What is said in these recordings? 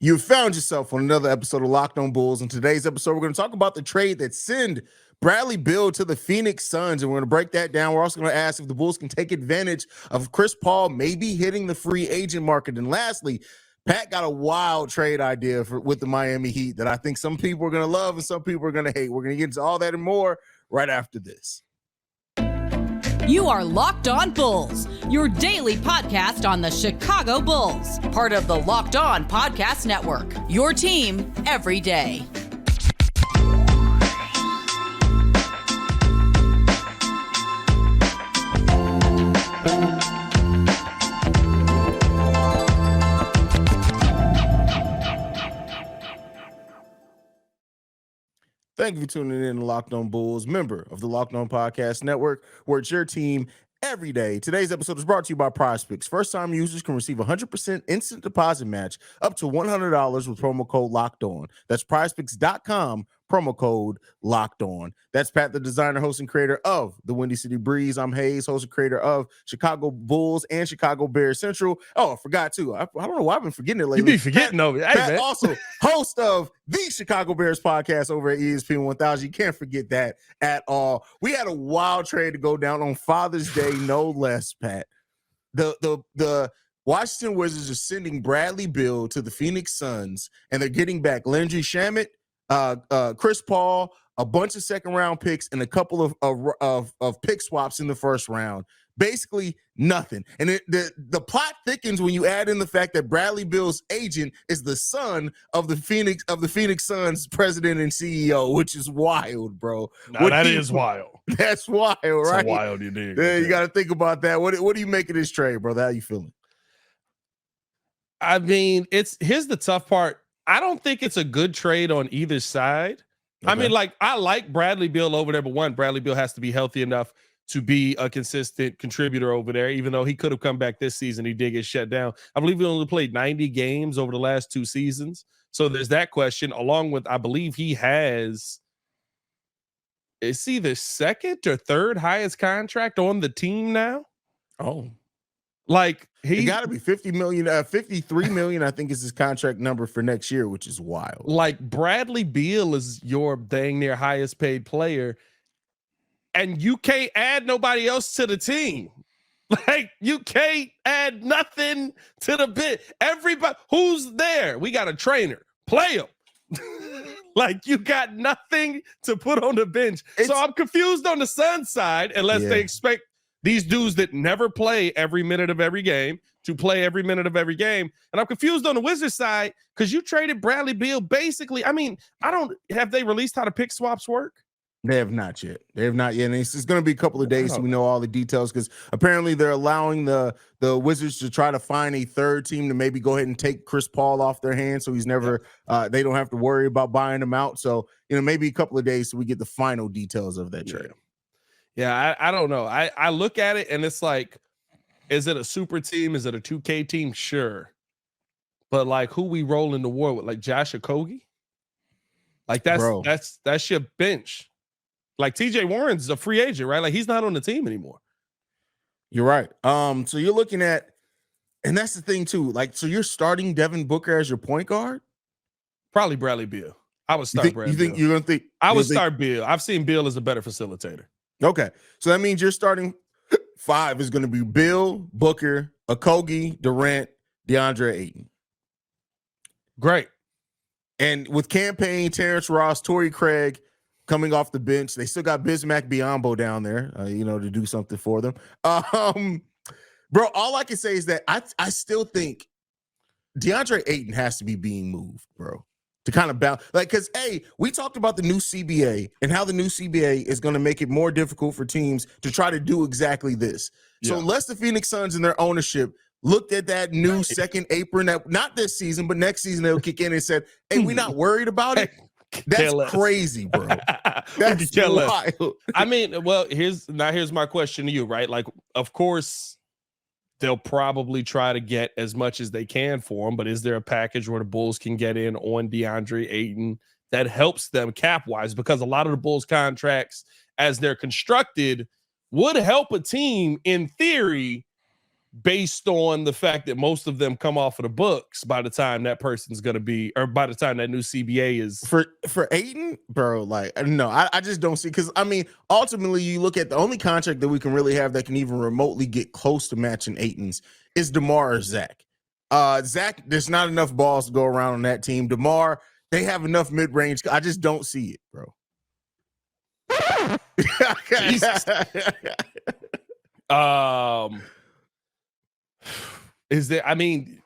You found yourself on another episode of Locked On Bulls. In today's episode, we're going to talk about the trade that sent Bradley Beal to the Phoenix Suns, and we're going to break that down. We're also going to ask if the Bulls can take advantage of Chris Paul maybe hitting the free agent market. And lastly, Pat got a wild trade idea with the Miami Heat that I think some people are going to love and some people are going to hate. We're going to get into all that and more right after this. You are Locked On Bulls, your daily podcast on the Chicago Bulls, part of the Locked On Podcast Network, your team every day. Thank you for tuning in to Locked On Bulls, member of the Locked On Podcast Network, where it's your team every day. Today's episode is brought to you by PrizePicks. First-time users can receive a 100% instant deposit match up to $100 with promo code Locked On. That's PrizePicks.com, promo code Locked On. That's Pat, the designer, host, and creator of the Windy City Breeze. I'm Haize, host and creator of Chicago Bulls and Chicago Bears Central. Oh, I forgot too. I don't know why I've been forgetting it lately. You be forgetting over it. Pat also host of the Chicago Bears podcast over at ESPN 1000. You can't forget that at all. We had a wild trade to go down on Father's Day, no less, Pat. The Washington Wizards are sending Bradley Beal to the Phoenix Suns, and they're getting back Landry Shamet, Chris Paul, a bunch of second-round picks, and a couple of pick swaps in the first round. Basically nothing. And the plot thickens when you add in the fact that Bradley Beal's agent is the son of the Phoenix Suns president and CEO, which is wild, bro. That is wild. That's wild, right? That's wild, you dig. Yeah, you got to think about that. What do you make of this trade, brother? How you feeling? I mean, here's the tough part. I don't think it's a good trade on either side. Okay. I mean, I like Bradley Beal over there, but one, Bradley Beal has to be healthy enough to be a consistent contributor over there, even though he could have come back this season. He did get shut down. I believe he only played 90 games over the last 2 seasons. So there's that question, along with, I believe he has, is he the second or third highest contract on the team now? Oh. He got to be 50 million, 53 million, I think is his contract number for next year, which is wild. Bradley Beal is your dang near highest paid player, and you can't add nobody else to the team. You can't add nothing to the bit. Everybody who's there, we got a trainer, play him. You got nothing to put on the bench. So I'm confused on the Suns side, unless they expect these dudes that never play every minute of every game to play every minute of every game. And I'm confused on the Wizards side because you traded Bradley Beal basically. I mean, have they released how the pick swaps work? They have not yet. And it's going to be a couple of days so we know all the details, because apparently they're allowing the Wizards to try to find a third team to maybe go ahead and take Chris Paul off their hands, so he's never they don't have to worry about buying him out. So, maybe a couple of days so we get the final details of that trade. Yeah, I don't know. I look at it and it's is it a super team? Is it a 2K team? Sure. But who we rolling the war with? Josh Okogie? That's your bench. TJ Warren's a free agent, right? He's not on the team anymore. You're right. So you're looking at, and that's the thing too. So you're starting Devin Booker as your point guard? Probably Bradley Beal. I would start Bradley Beal. You're gonna think I would start Beal. I've seen Beal as a better facilitator. Okay. So that means you're starting 5 is going to be Beal, Booker, Okogie, Durant, DeAndre Ayton. Great. And with campaign, Terrence Ross, Torrey Craig coming off the bench, they still got Bismack Biyombo down there, to do something for them. Bro, all I can say is that I still think DeAndre Ayton has to be being moved, bro. To kind of balance, because we talked about the new CBA and how the new CBA is going to make it more difficult for teams to try to do exactly this. Yeah. So unless the Phoenix Suns and their ownership looked at that new second apron, that not this season, but next season they'll kick in and said, "Hey, we're not worried about it." That's crazy, bro. That's wild. I mean, well, here's my question to you, right? Of course, they'll probably try to get as much as they can for him, but is there a package where the Bulls can get in on DeAndre Ayton that helps them cap-wise? Because a lot of the Bulls contracts, as they're constructed, would help a team in theory based on the fact that most of them come off of the books by the time that person's going to be, or by the time that new CBA is. For Ayton, bro, like, no, I just don't see, because I mean, ultimately, you look at the only contract that we can really have that can even remotely get close to matching Ayton's is DeMar or Zach. Zach, there's not enough balls to go around on that team. DeMar, they have enough mid-range. I just don't see it, bro. Is there, I mean,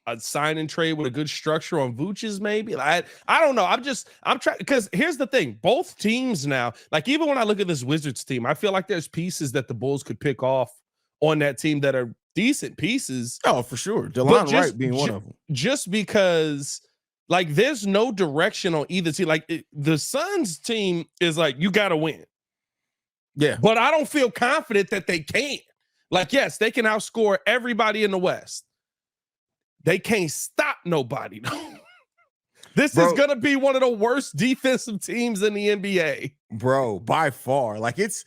a sign and trade with a good structure on Vooch's maybe? I don't know. I'm trying, because here's the thing. Both teams now, like even when I look at this Wizards team, I feel like there's pieces that the Bulls could pick off on that team that are decent pieces. Oh, for sure. DeLon Wright being one of them. Just because, like, there's no direction on either team. Like, the Suns team is like, you got to win. Yeah. But I don't feel confident that they can. Like, yes, they can outscore everybody in the West. They can't stop nobody, though. This is going to be one of the worst defensive teams in the NBA. Bro, by far. Like, that's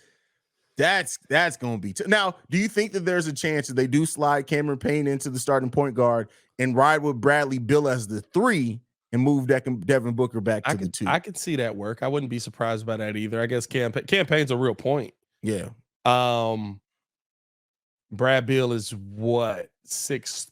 going to be now, do you think that there's a chance that they do slide Cameron Payne into the starting point guard and ride with Bradley Beal as the 3 and move Devin Booker back to the 2? I could see that work. I wouldn't be surprised by that either. I guess Cam Payne's a real point. Yeah. Brad Beal is what, 6'5",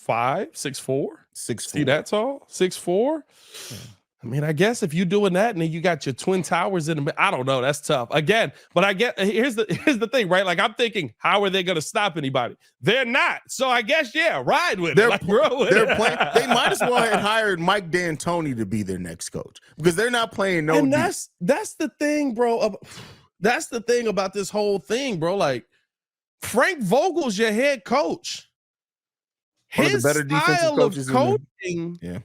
6'4"? 6'4". See, that's all? 6'4"? Yeah. I mean, I guess if you're doing that and then you got your Twin Towers in the, I don't know, that's tough. Again, but I get, here's the thing, right? Like, I'm thinking, how are they going to stop anybody? They're not. So I guess, yeah, ride with it. Like, bro, they're playing. They might as well have hired Mike D'Antoni to be their next coach, because they're not playing no. And that's the thing, bro. That's the thing about this whole thing, bro. Like, Frank Vogel's your head coach. His better style of coaching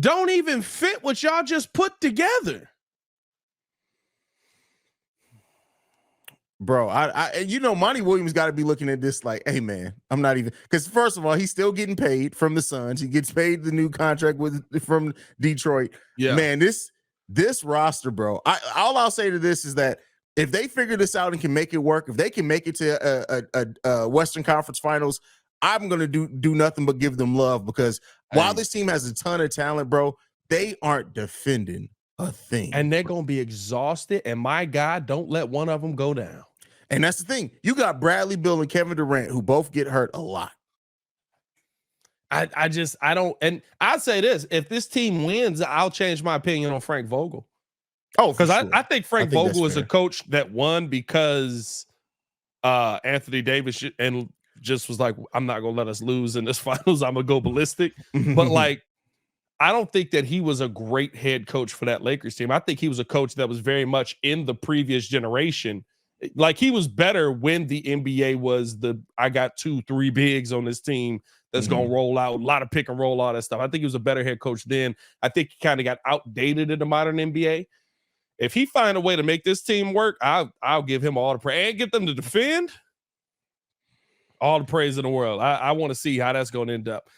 don't even fit what y'all just put together. Bro, I Monty Williams got to be looking at this like, hey, man, I'm not even, because first of all, he's still getting paid from the Suns. He gets paid the new contract from Detroit. Yeah, man, this roster, bro. All I'll say to this is that if they figure this out and can make it work, if they can make it to a Western Conference Finals, I'm gonna do nothing but give them love, because while this team has a ton of talent, bro, they aren't defending a thing. And they're gonna be exhausted. And my God, don't let one of them go down. And that's the thing. You got Bradley Beal and Kevin Durant, who both get hurt a lot. I don't, and I'd say this: if this team wins, I'll change my opinion on Frank Vogel. Oh, because I think Frank Vogel is a coach that won because Anthony Davis and just was like, I'm not gonna let us lose in this finals. I'm gonna go ballistic. But like, I don't think that he was a great head coach for that Lakers team. I think he was a coach that was very much in the previous generation. Like, he was better when the NBA was I got 2-3 bigs on this team that's gonna roll out, a lot of pick and roll, all that stuff. I think he was a better head coach then. I think he kind of got outdated in the modern NBA. If he find a way to make this team work, I'll give him all the praise and get them to defend. All the praise in the world. I want to see how that's going to end up.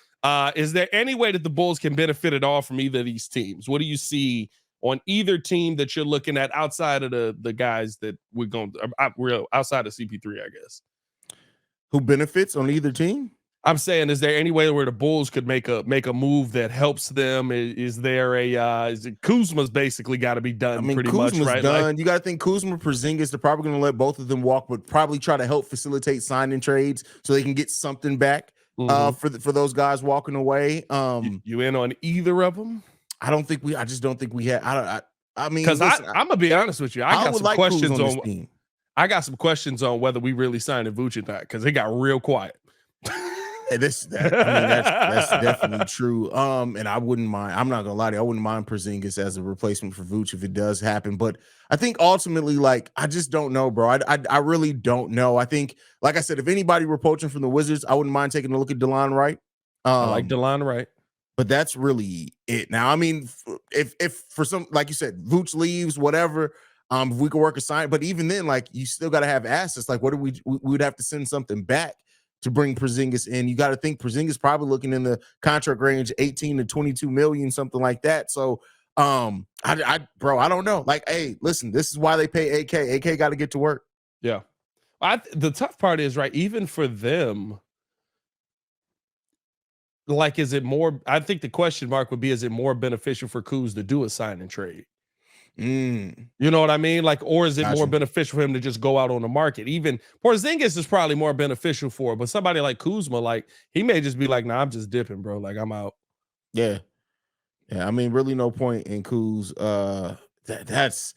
Is there any way that the Bulls can benefit at all from either of these teams? What do you see on either team that you're looking at outside of the guys that we're going to, outside of CP3, I guess? Who benefits on either team? I'm saying, is there any way where the Bulls could make a move that helps them? Is there Kuzma's basically got to be done? I mean, pretty Kuzma's much, right? Done. Like, you got to think Kuzma, Porzingis, they're probably going to let both of them walk, but probably try to help facilitate signing trades so they can get something back for those guys walking away. You in on either of them? I just don't think we had. I mean, because I'm gonna be honest with you, I got some questions on team. I got some questions on whether we really signed Vooch or not, because it got real quiet. That's definitely true. And I wouldn't mind. I'm not gonna lie to you. I wouldn't mind Porzingis as a replacement for Vooch if it does happen. But I think ultimately, like, I just don't know, bro. I really don't know. I think, like I said, if anybody were poaching from the Wizards, I wouldn't mind taking a look at DeLon Wright. I like DeLon Wright, but that's really it. Now, I mean, if for some, like you said, Vooch leaves, whatever. If we could work a sign, but even then, like, you still got to have assets. Like, what do we would have to send something back to bring Porzingis in. You got to think Porzingis probably looking in the contract range 18 to 22 million, something like that. So, I don't know. Like, hey, listen, this is why they pay AK. AK got to get to work. Yeah. The tough part is, right, even for them, like, is it more? I think the question mark would be: is it more beneficial for Kuz to do a sign and trade? You know what I mean? Like, or is it more beneficial for him to just go out on the market? Even Porzingis is probably more beneficial for it, but somebody like Kuzma, like, he may just be like, "Nah, I'm just dipping, bro. Like, I'm out." Yeah. I mean, really, no point in Kuz. That's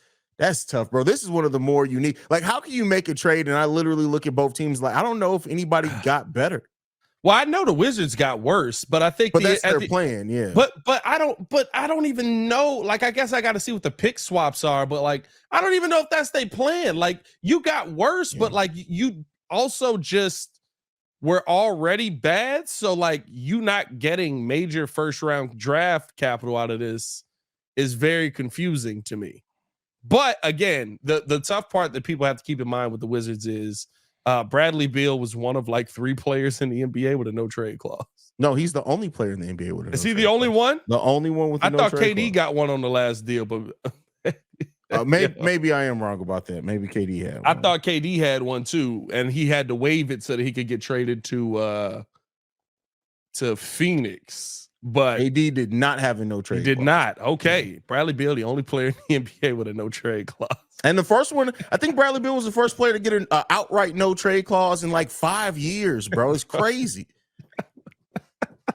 tough, bro. This is one of the more unique. Like, how can you make a trade? And I literally look at both teams like, I don't know if anybody got better. Well, I know the Wizards got worse, but I think that's their plan, yeah. But I don't even know. Like, I guess I got to see what the pick swaps are, but like, I don't even know if that's their plan. Like, you got worse, but like, you also just were already bad. So like, you not getting major first round draft capital out of this is very confusing to me. But again, the tough part that people have to keep in mind with the Wizards is Bradley Beal was one of like 3 players in the NBA with a no trade clause. No, he's the only player in the NBA with a no trade clause. Is he the only one? The only one with a no trade clause. I thought KD got one on the last deal, but maybe I am wrong about that. Maybe KD had one. I thought KD had one too, and he had to waive it so that he could get traded to Phoenix. But AD did not have a no trade. He did not. Okay. Bradley Beal, the only player in the NBA with a no trade clause. And the first one, I think Bradley Beal was the first player to get an outright no trade clause in like 5 years, bro. It's crazy.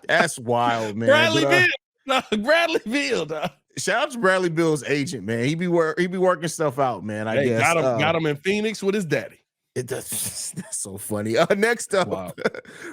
That's wild, man. Bradley Beal. No, Bradley Beal, dog. Shout out to Bradley Beal's agent, man. He be working stuff out, man. I guess got him in Phoenix with his daddy. That's so funny. Next up, wow.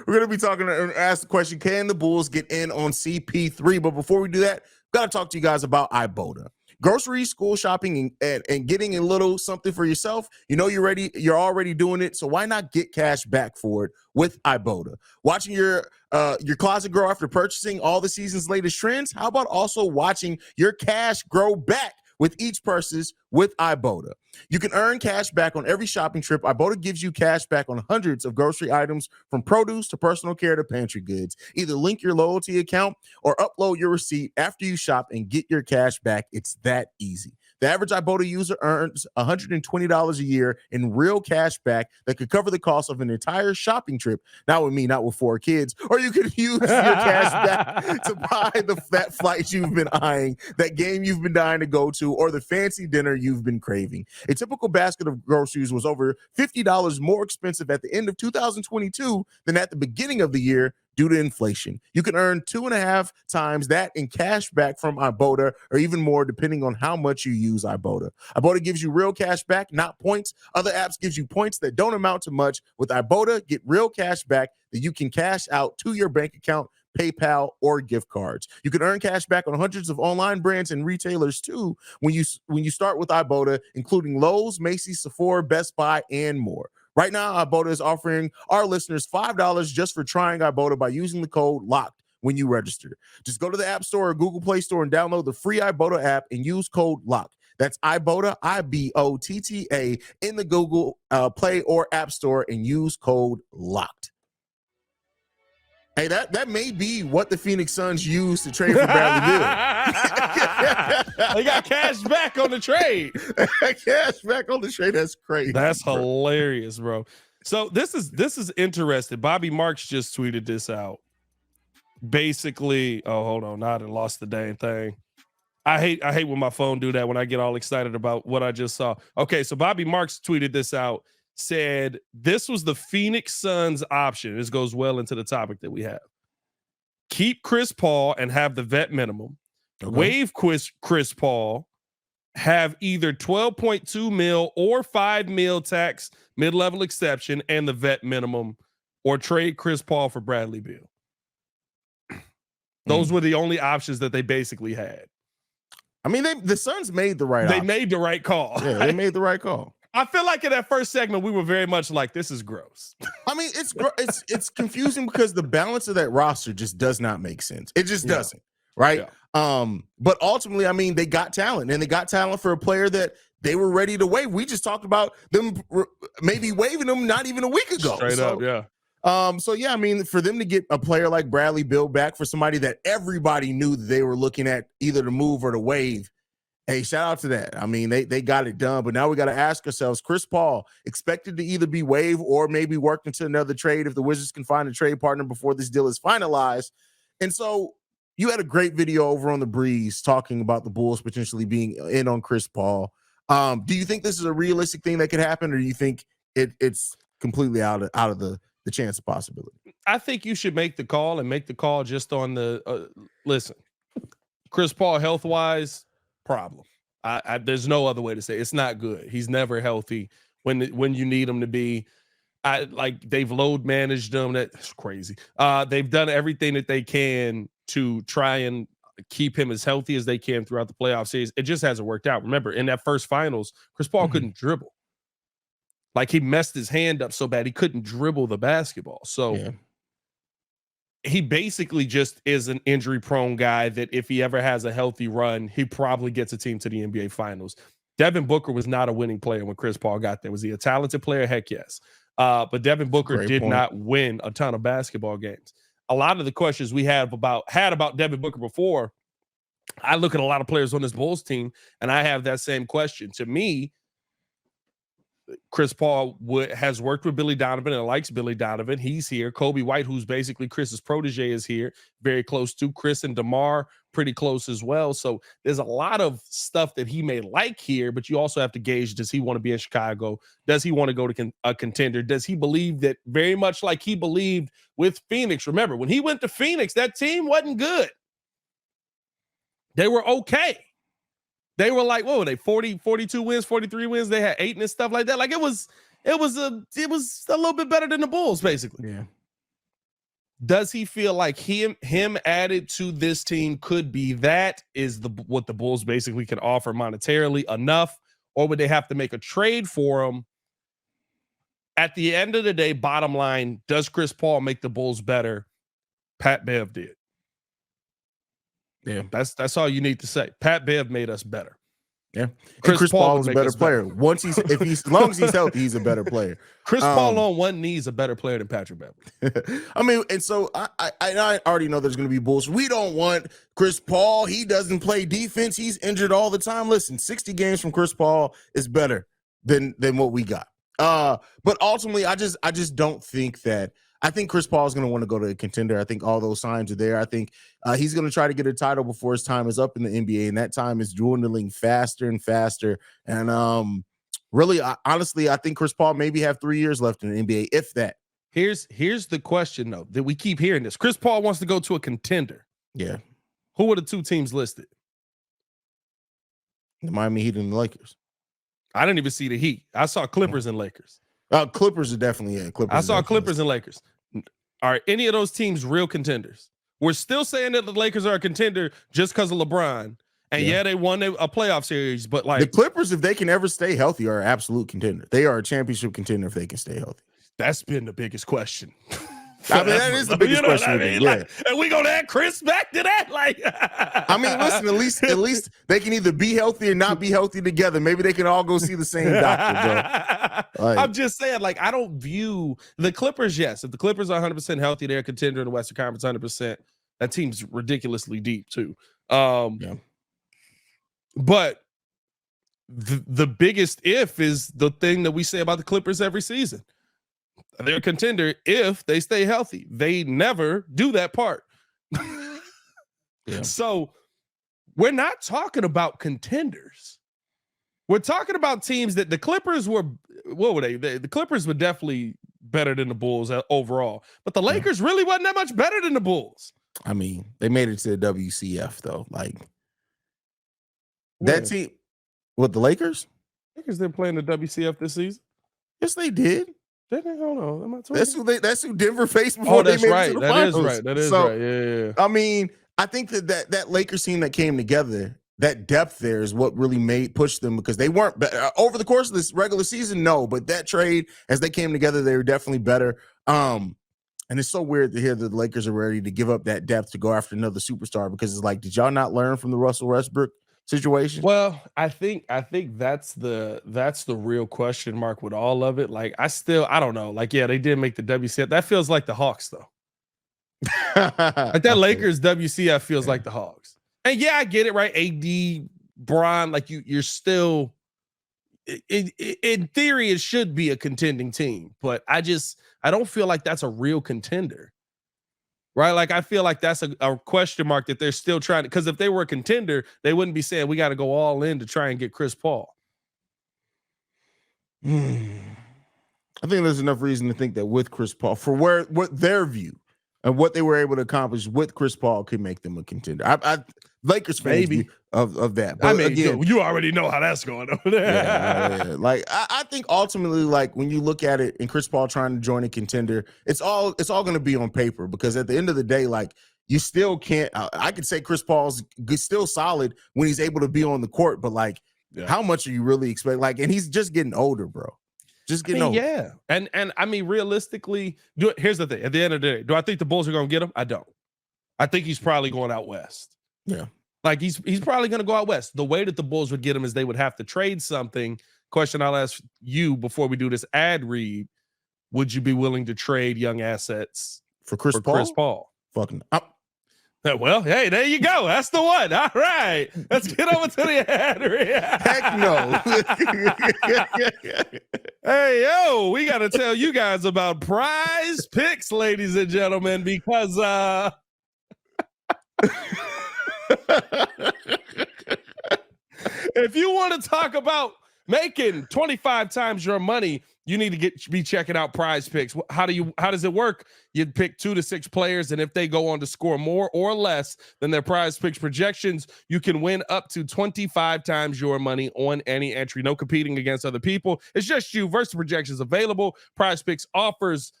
We're gonna be talking and ask the question: can the Bulls get in on CP3? But before we do that, gotta talk to you guys about Ibotta. Groceries, school shopping, and getting a little something for yourself. You know you're already doing it, so why not get cash back for it with Ibotta? Watching your closet grow after purchasing all the season's latest trends? How about also watching your cash grow back with each purchase with Ibotta? You can earn cash back on every shopping trip. Ibotta gives you cash back on hundreds of grocery items, from produce to personal care to pantry goods. Either link your loyalty account or upload your receipt after you shop and get your cash back. It's that easy. The average Ibotta user earns $120 a year in real cash back that could cover the cost of an entire shopping trip. Not with me, not with 4 kids. Or you could use your cash back to buy that flight you've been eyeing, that game you've been dying to go to, or the fancy dinner you've been craving. A typical basket of groceries was over $50 more expensive at the end of 2022 than at the beginning of the year due to inflation. You can earn 2.5 times that in cash back from Ibotta, or even more depending on how much you use Ibotta. Ibotta gives you real cash back, not points. Other apps gives you points that don't amount to much. With Ibotta, get real cash back that you can cash out to your bank account, PayPal, or gift cards. You can earn cash back on hundreds of online brands and retailers too when you start with Ibotta, including Lowe's, Macy's, Sephora, Best Buy, and more. Right now, Ibotta is offering our listeners $5 just for trying Ibotta by using the code LOCKED when you register. Just go to the App Store or Google Play Store and download the free Ibotta app and use code LOCKED. That's Ibotta, Ibotta, in the Google Play or App Store and use code LOCKED. Hey, that may be what the Phoenix Suns used to trade for Bradley Beal. They got cash back on the trade. Cash back on the trade. That's crazy. That's hilarious, bro. So this is interesting. Bobby Marks just tweeted this out. Basically, hold on, I done lost the dang thing. I hate when my phone do that when I get all excited about what I just saw. Okay, so Bobby Marks tweeted this out. Said this was the Phoenix Suns option. This goes well into the topic that we have. Keep Chris Paul and have the vet minimum. Okay. Waive Chris Paul, have either 12.2 mil or 5 mil tax mid-level exception and the vet minimum, or trade Chris Paul for Bradley Beal. Those were the only options that they basically had. I mean, the Suns made the right option. They made the right call. Yeah, they made the right call. I feel like in that first segment, we were very much like, this is gross. I mean, it's confusing because the balance of that roster just does not make sense. It just doesn't, right? Yeah. But ultimately, I mean, they got talent, and they got talent for a player that they were ready to waive. We just talked about them maybe waiving them not even a week ago. Straight up, yeah. So yeah, I mean, for them to get a player like Bradley Beal back for somebody that everybody knew that they were looking at either to move or to waive, hey, shout out to that. I mean, they got it done, but now we got to ask ourselves, Chris Paul expected to either be waived or maybe worked into another trade if the Wizards can find a trade partner before this deal is finalized. And so you had a great video over on the Breeze talking about the Bulls potentially being in on Chris Paul. Do you think this is a realistic thing that could happen, or do you think it's completely out of the chance of possibility? I think you should make the call and make the call just on the listen. Chris Paul health wise problem. There's no other way to say it. It's not good. He's never healthy when you need him to be. They've load managed him. That's crazy. They've done everything that they can to try and keep him as healthy as they can throughout the playoff series. It just hasn't worked out. Remember, in that first finals, Chris Paul couldn't dribble. Like, he messed his hand up so bad he couldn't dribble the basketball. So he basically just is an injury-prone guy that if he ever has a healthy run, he probably gets a team to the NBA Finals. Devin Booker was not a winning player when Chris Paul got there. Was he a talented player? Heck yes. But Devin Booker did not win a ton of basketball games. A lot of the questions we had about Devin Booker before, I look at a lot of players on this Bulls team, and I have that same question. To me, Chris Paul has worked with Billy Donovan and likes Billy Donovan. He's here. Kobe White, who's basically Chris's protege, is here. Very close to Chris, and DeMar pretty close as well. So there's a lot of stuff that he may like here, but you also have to gauge, does he want to be in Chicago? Does he want to go to a contender? Does he believe that, very much like he believed with Phoenix? Remember, when he went to Phoenix, that team wasn't good. They were okay. They were like, what were they, 40, 42 wins, 43 wins? They had 8 and stuff like that. Like, it was a little bit better than the Bulls, basically. Yeah. Does he feel like him added to this team could be what the Bulls basically can offer monetarily enough, or would they have to make a trade for him? At the end of the day, bottom line, does Chris Paul make the Bulls better? Pat Bev did. Yeah, that's all you need to say. Pat Bev made us better. Yeah, Chris Paul is a better player. As long as he's healthy, he's a better player. Chris Paul on one knee is a better player than Patrick Beverley. I mean, and so I already know there's going to be bulls. We don't want Chris Paul. He doesn't play defense. He's injured all the time. Listen, 60 games from Chris Paul is better than what we got. But ultimately, I just don't think that. I think Chris Paul is going to want to go to a contender. I think all those signs are there. I think he's going to try to get a title before his time is up in the NBA, and that time is dwindling faster and faster. And really, honestly, I think Chris Paul maybe have 3 years left in the NBA, if that. Here's the question, though, that we keep hearing this. Chris Paul wants to go to a contender. Yeah. Who are the two teams listed? The Miami Heat and the Lakers. I didn't even see the Heat. I saw Clippers and Lakers. Clippers are definitely Clippers. I saw Clippers and Lakers. Are any of those teams real contenders? We're still saying that the Lakers are a contender just because of LeBron. And they won a playoff series, but like the Clippers, if they can ever stay healthy, are an absolute contender. They are a championship contender if they can stay healthy. That's been the biggest question. I mean, that is the biggest question. I mean? Like, and we gonna add Chris back to that? Like, I mean, listen, at least they can either be healthy or not be healthy together. Maybe they can all go see the same doctor, bro. Like, I'm just saying, like, I don't view the Clippers. Yes, if the Clippers are 100% healthy, they're a contender in the Western Conference 100%. That team's ridiculously deep too. But the biggest if is the thing that we say about the Clippers every season. They're a contender if they stay healthy. They never do that part. So we're not talking about contenders. We're talking about teams that the Clippers were, what were they? The Clippers were definitely better than the Bulls overall. But the Lakers really wasn't that much better than the Bulls. I mean, they made it to the WCF, though. Like, that team, what, the Lakers? Lakers didn't play in the WCF this season. Yes, they did. Hold on. Am I that's who Denver faced before they made it to the finals. That is right. Yeah. I mean, I think that Lakers team that came together, that depth there is what really pushed them, because they weren't better over the course of this regular season. No, but that trade, as they came together, they were definitely better. And it's so weird to hear that the Lakers are ready to give up that depth to go after another superstar, because it's like, did y'all not learn from the Russell Westbrook situation? Well, I think that's the real question mark with all of it. Like, I don't know. Like, yeah, they did make the WCF. That feels like the Hawks, though. Like, that Lakers WCF feels like the Hawks. And yeah, I get it, right? AD, Bron, like you're still in theory, it should be a contending team, but I don't feel like that's a real contender. right? Like, I feel like that's a question mark that they're still trying to, because if they were a contender, they wouldn't be saying we got to go all in to try and get Chris Paul. I think there's enough reason to think that with Chris Paul, for what their view and what they were able to accomplish with Chris Paul could make them a contender. Lakers fans Maybe of that. But I mean, again, you already know how that's going over there. Yeah. Like I think ultimately, like when you look at it and Chris Paul trying to join a contender, it's all going to be on paper, because at the end of the day, like you still can't. I could say Chris Paul's still solid when he's able to be on the court, but like how much are you really expecting? Like, and he's just getting older, bro. Just getting older. Yeah, and I mean, realistically, here's the thing. At the end of the day, do I think the Bulls are going to get him? I don't. I think he's probably going out west. Yeah. Like he's probably going to go out west. The way that the Bulls would get him is they would have to trade something. Question I'll ask you before we do this ad read: would you be willing to trade young assets for Chris Paul? Fucking up. Well, hey, there you go. That's the one. All right, let's get over to the ad read. Heck no. Hey, yo, we got to tell you guys about PrizePicks, ladies and gentlemen, because if you want to talk about making 25 times your money, you need to be checking out PrizePicks. How does it work? You pick 2 to 6 players, and if they go on to score more or less than their PrizePicks projections, you can win up to 25 times your money on any entry. No competing against other people. It's just you versus projections available. PrizePicks offers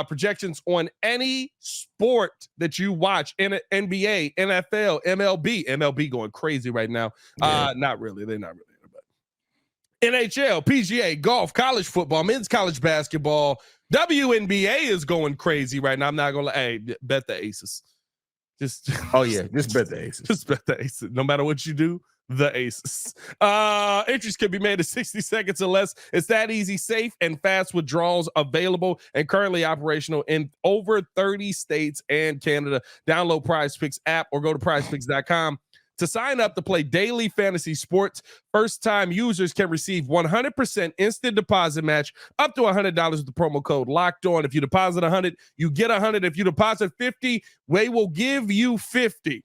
projections on any sport that you watch, in NBA, NFL, MLB going crazy right now. Not really. They're not really. NHL, PGA, golf, college football, men's college basketball, WNBA is going crazy right now. I'm not gonna bet the Aces. Just bet the Aces. Just bet the Aces. No matter what you do, the Aces. Entries can be made in 60 seconds or less. It's that easy, safe, and fast withdrawals available and currently operational in over 30 states and Canada. Download PrizePicks app or go to prizepicks.com. To sign up to play daily fantasy sports, first-time users can receive 100% instant deposit match up to $100 with the promo code Locked On. If you deposit $100, you get $100. If you deposit $50, they will give you $50.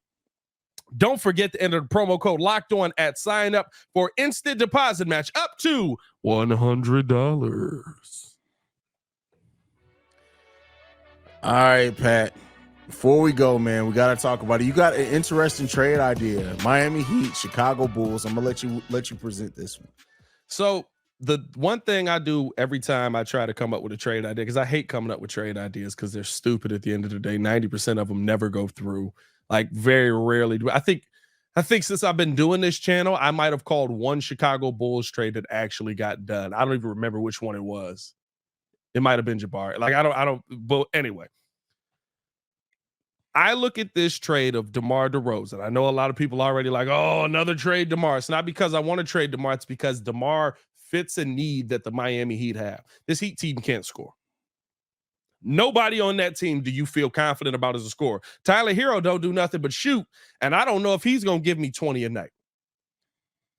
Don't forget to enter the promo code Locked On at sign up for instant deposit match up to $100. All right, Pat. Before we go, man, we got to talk about it. You got an interesting trade idea. Miami Heat, Chicago Bulls. I'm going to let you present this one. So the one thing I do every time I try to come up with a trade idea, because I hate coming up with trade ideas because they're stupid at the end of the day. 90% of them never go through. Like, very rarely do. I think since I've been doing this channel, I might have called one Chicago Bulls trade that actually got done. I don't even remember which one it was. It might have been Jabari. Like, I don't, but anyway. I look at this trade of DeMar DeRozan. I know a lot of people already like, oh, another trade DeMar. It's not because I want to trade DeMar. It's because DeMar fits a need that the Miami Heat have. This Heat team can't score. Nobody on that team do you feel confident about as a scorer. Tyler Hero don't do nothing but shoot, and I don't know if he's going to give me 20 a night.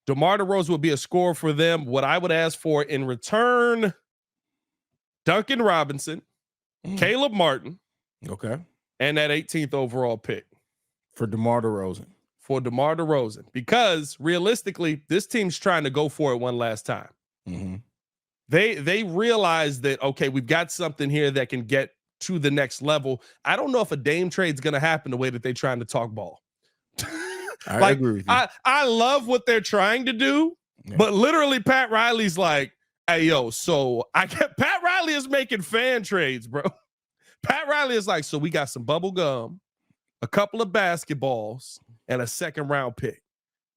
DeMar DeRozan would be a scorer for them. What I would ask for in return, Duncan Robinson, Caleb Martin. Okay. And that 18th overall pick for DeMar DeRozan. Because realistically, this team's trying to go for it one last time. Mm-hmm. They realize that, okay, we've got something here that can get to the next level. I don't know if a Dame trade's going to happen the way that they're trying to talk ball. I agree with you. I love what they're trying to do, but literally Pat Riley's like, hey, yo, so Pat Riley is making fan trades, bro. Pat Riley is like, so we got some bubble gum, a couple of basketballs, and a second-round pick.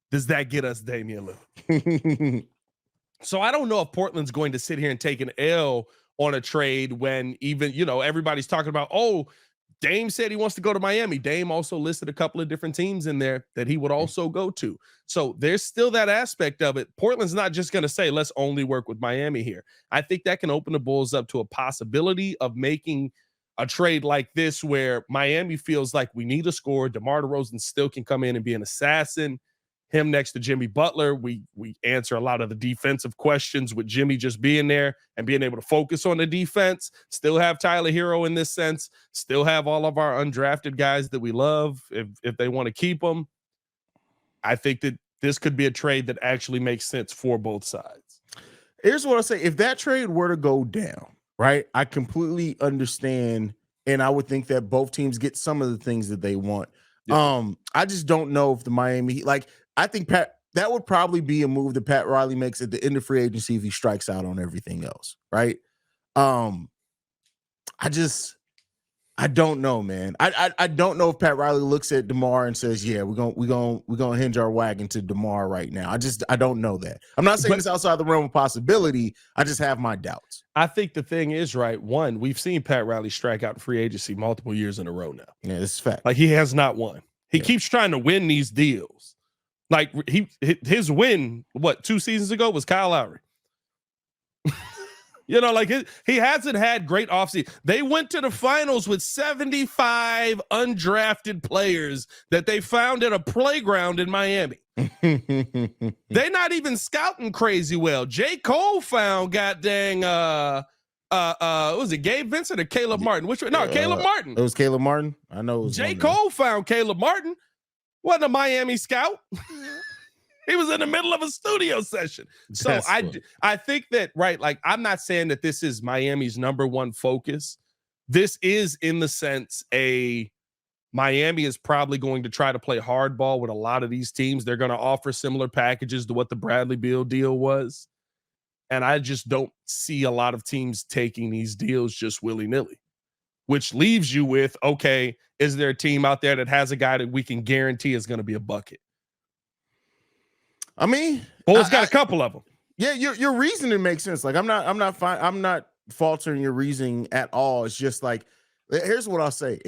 Does that get us Damian Lillard? So I don't know if Portland's going to sit here and take an L on a trade when even, everybody's talking about, oh, Dame said he wants to go to Miami. Dame also listed a couple of different teams in there that he would also go to. So there's still that aspect of it. Portland's not just going to say, let's only work with Miami here. I think that can open the Bulls up to a possibility of making a trade like this where Miami feels like we need a scorer. DeMar DeRozan still can come in and be an assassin. him next to Jimmy Butler. We answer a lot of the defensive questions with Jimmy just being there and being able to focus on the defense. Still have Tyler Hero in this sense. Still have all of our undrafted guys that we love if they want to keep them. I think that this could be a trade that actually makes sense for both sides. Here's what I'll say. If that trade were to go down, right, I completely understand, and I would think that both teams get some of the things that they want. Yeah. I just don't know if the Miami, I think that would probably be a move that Pat Riley makes at the end of free agency if he strikes out on everything else, right? I don't know, man. I don't know if Pat Riley looks at DeMar and says, "Yeah, we're gonna hinge our wagon to DeMar right now." I don't know that. I'm not saying it's outside the realm of possibility. I just have my doubts. I think the thing is, right, one, we've seen Pat Riley strike out in free agency multiple years in a row now. Yeah, this is fact. Like, he has not won. He keeps trying to win these deals. Like, his win, 2 seasons ago was Kyle Lowry. He hasn't had great offseason. They went to the finals with 75 undrafted players that they found at a playground in Miami. They're not even scouting crazy well. J. Cole found was it Gabe Vincent or Caleb Martin? Which one? No, Caleb Martin. It was Caleb Martin. I know it was J. Cole found Caleb Martin. Wasn't a Miami scout. He was in the middle of a studio session. So I think that, right, like, I'm not saying that this is Miami's number one focus. This is, in the sense, Miami is probably going to try to play hardball with a lot of these teams. They're going to offer similar packages to what the Bradley Beal deal was. And I just don't see a lot of teams taking these deals just willy-nilly, which leaves you with, okay, is there a team out there that has a guy that we can guarantee is going to be a bucket? I mean, Bulls got a couple of them. Yeah, your reasoning makes sense. Like, I'm not faltering your reasoning at all. It's just like, here's what I'll say.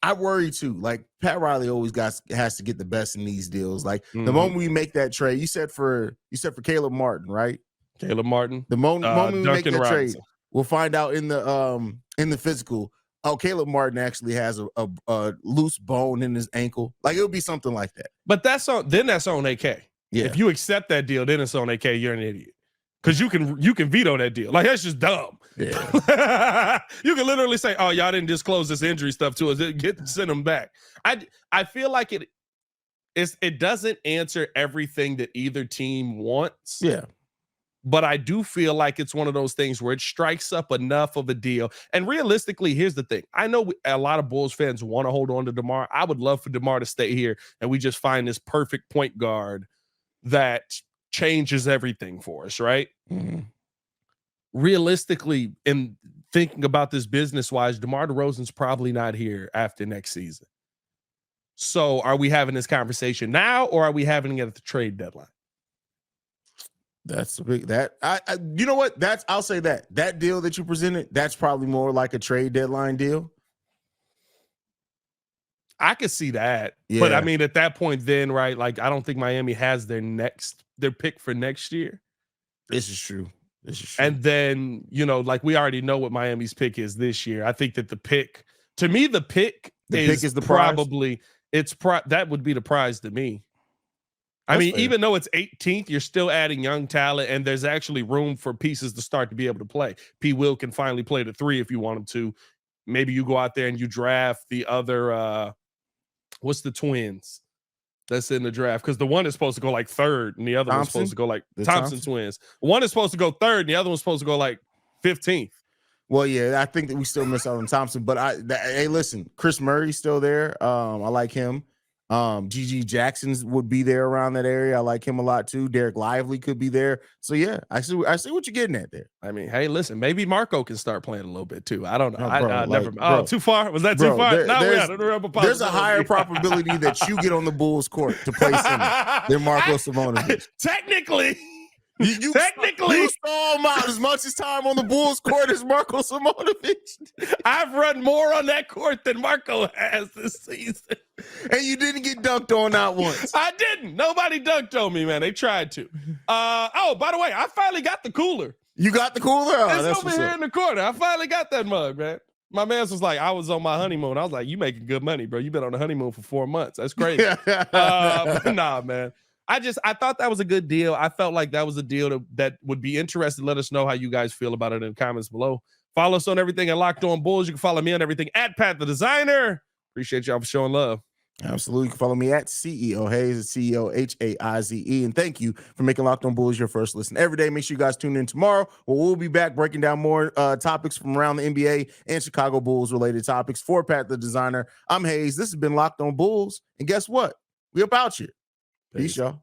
I worry too. Like, Pat Riley always has to get the best in these deals. Like, the moment we make that trade, you said for Caleb Martin, right? Caleb Martin. The moment we make that Robinson. trade, we'll find out in the physical. Oh, Caleb Martin actually has a loose bone in his ankle. Like, it would be something like that. But that's on AK. Yeah. If you accept that deal, then it's on AK. You're an idiot. Because you can veto that deal. Like, that's just dumb. Yeah. You can literally say, "Oh, y'all didn't disclose this injury stuff to us. Send them back." I feel like it doesn't answer everything that either team wants. Yeah. But I do feel like it's one of those things where it strikes up enough of a deal. And realistically, here's the thing. I know a lot of Bulls fans want to hold on to DeMar. I would love for DeMar to stay here and we just find this perfect point guard that changes everything for us, right? Mm-hmm. Realistically, in thinking about this business-wise, DeMar DeRozan's probably not here after next season. So are we having this conversation now, or are we having it at the trade deadline? That's a big you know what? I'll say that deal that you presented, that's probably more like a trade deadline deal. I could see that. Yeah. But I mean, at that point then, right, like, I don't think Miami has their pick for next year. This is true. And then, like, we already know what Miami's pick is this year. I think that the pick is probably prize? That would be the prize to me. I mean, fair. Even though it's 18th, you're still adding young talent, and there's actually room for pieces to start to be able to play. P. Will can finally play the 3 if you want him to. Maybe you go out there and you draft the other, what's the twins that's in the draft? Because the one is supposed to go like 3rd, and the other one's supposed to go like Thompson twins. One is supposed to go 3rd, and the other one's supposed to go like 15th. Well, yeah, I think that we still miss out on Thompson. But hey, listen, Chris Murray's still there. I like him. GG Jackson's would be there around that area. I like him a lot too. Derek Lively could be there. So yeah, I see what you're getting at there. I mean, hey, listen, maybe Marco can start playing a little bit too. I don't know. Bro, too far? Was that too far? There's a higher probability that you get on the Bulls court to play center than Marco Simonovic. Technically. You saw him out as much as time on the Bulls court as Marco Simonovic. I've run more on that court than Marco has this season. And you didn't get dunked on not once. I didn't. Nobody dunked on me, man. They tried to. By the way, I finally got the cooler. You got the cooler? It's over here in the corner. I finally got that mug, man. My man was like, I was on my honeymoon. I was like, you making good money, bro. You've been on the honeymoon for 4 months. That's crazy. But nah, man. I thought that was a good deal. I felt like that was a deal that would be interesting. Let us know how you guys feel about it in the comments below. Follow us on everything at Locked On Bulls. You can follow me on everything at Pat the Designer. Appreciate y'all for showing love. Absolutely. You can follow me at CEO Haize, CEO Haize. And thank you for making Locked On Bulls your first listen every day. Make sure you guys tune in tomorrow, where we'll be back breaking down more topics from around the NBA and Chicago Bulls related topics. For Pat the Designer, I'm Haize. This has been Locked On Bulls. And guess what? We about you. Peace, y'all.